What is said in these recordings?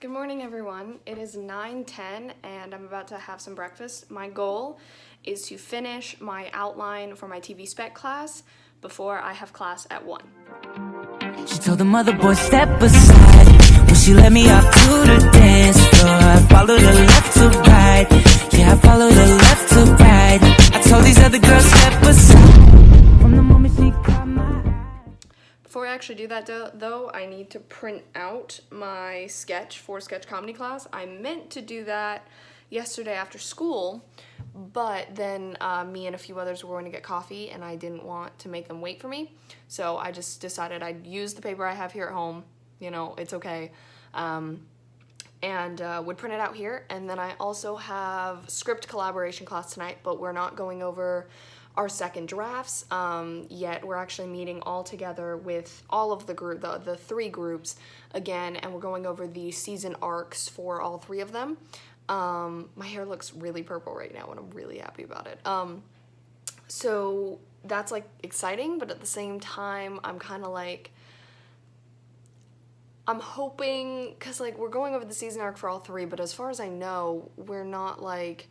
Good morning, everyone. It is 9:10 and I'm about to have some breakfast. My goal is to finish my outline for my TV spec class before I have class at 1. She told the mother boy step aside when she let me up to the dance floor. I followed her left to right. Yeah, I followed her left to right. I told these other girls step aside from the moment she caught my eye. Before I actually do that, though, I need to print out my sketch for sketch comedy class. I meant to do that yesterday after school, but then me and a few others were going to get coffee, and I didn't want to make them wait for me. So I just decided I'd use the paper I have here at home. You know, it's okay. And would print it out here. And then I also have script collaboration class tonight, but we're not going over our second drafts yet. We're actually meeting all together with all of the three groups again, and we're going over the season arcs for all three of them. My hair looks really purple right now and I'm really happy about it. So that's like exciting, but at the same time I'm kind of like, I'm hoping, because like we're going over the season arc for all three, but as far as I know, we're not like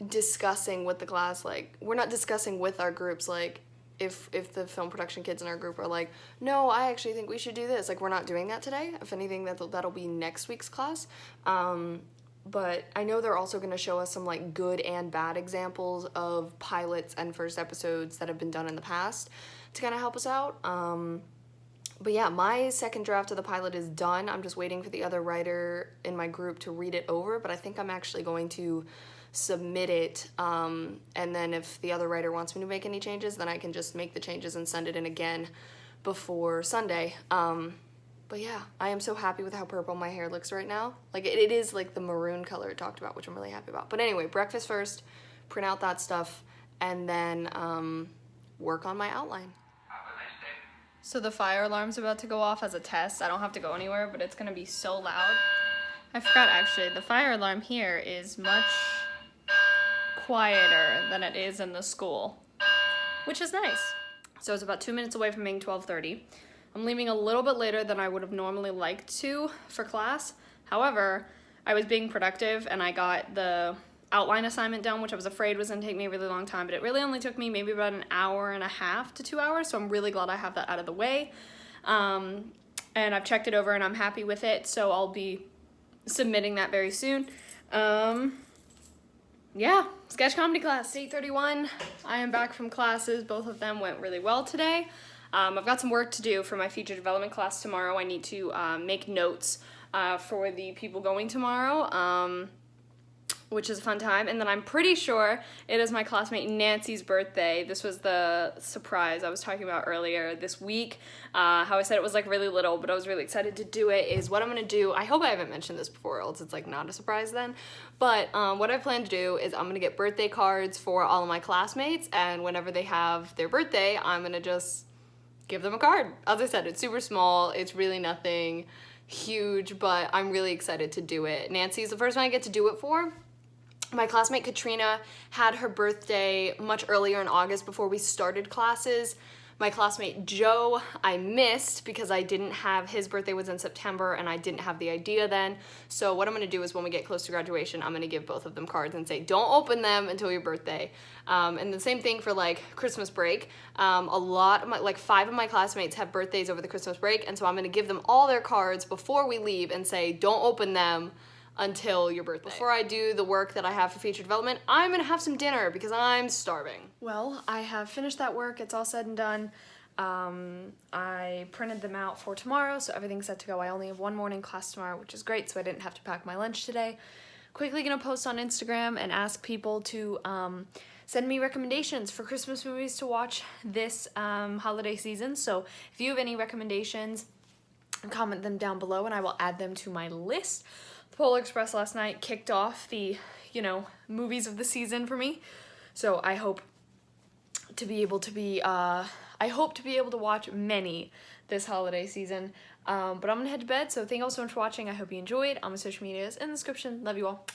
discussing with the class, like we're not discussing with our groups, like if the film production kids in our group are like, no, I actually think we should do this, like we're not doing that today. If anything, that'll be next week's class. But I know they're also going to show us some like good and bad examples of pilots and first episodes that have been done in the past to kind of help us out. But yeah, my second draft of the pilot is done. I'm just waiting for the other writer in my group to read it over, but I think I'm actually going to submit it, and then if the other writer wants me to make any changes, then I can just make the changes and send it in again before Sunday. But yeah, I am so happy with how purple my hair looks right now. Like it is like the maroon color it talked about, which I'm really happy about. But anyway, breakfast first, print out that stuff, and then work on my outline. So the fire alarm's about to go off as a test. I don't have to go anywhere, but it's gonna be so loud. I forgot actually, the fire alarm here is much quieter than it is in the school, which is nice. So it's about 2 minutes away from being 12:30. I'm leaving a little bit later than I would have normally liked to for class. However, I was being productive and I got the outline assignment done, which I was afraid was gonna take me a really long time, but it really only took me maybe about an hour and a half to 2 hours, so I'm really glad I have that out of the way. And I've checked it over and I'm happy with it, so I'll be submitting that very soon. Yeah, sketch comedy class, 8:31. I am back from classes. Both of them went really well today. I've got some work to do for my feature development class tomorrow. I need to make notes for the people going tomorrow, which is a fun time. And then I'm pretty sure it is my classmate Nancy's birthday. This was the surprise I was talking about earlier this week. How I said it was like really little, but I was really excited to do it, is what I'm gonna do. I hope I haven't mentioned this before, else it's like not a surprise then. But what I plan to do is I'm gonna get birthday cards for all of my classmates, and whenever they have their birthday, I'm gonna just give them a card. As I said, it's super small, it's really nothing huge, but I'm really excited to do it. Nancy's the first one I get to do it for. My classmate Katrina had her birthday much earlier in August before we started classes. My classmate Joe, I missed because I didn't have, his birthday was in September and I didn't have the idea then. So what I'm gonna do is when we get close to graduation, I'm gonna give both of them cards and say, don't open them until your birthday. And the same thing for like Christmas break. A lot of my, like 5 of my classmates have birthdays over the Christmas break, and so I'm gonna give them all their cards before we leave and say, don't open them until your birthday. Before I do the work that I have for feature development, I'm gonna have some dinner because I'm starving. Well, I have finished that work. It's all said and done. I printed them out for tomorrow, so everything's set to go. I only have one morning class tomorrow, which is great, so I didn't have to pack my lunch today. Quickly gonna post on Instagram and ask people to send me recommendations for Christmas movies to watch this holiday season. So if you have any recommendations, comment them down below and I will add them to my list. Polar Express last night kicked off the, movies of the season for me. So I hope to be able to watch many this holiday season. But I'm gonna head to bed, so thank you all so much for watching. I hope you enjoyed. All my social medias in the description. Love you all.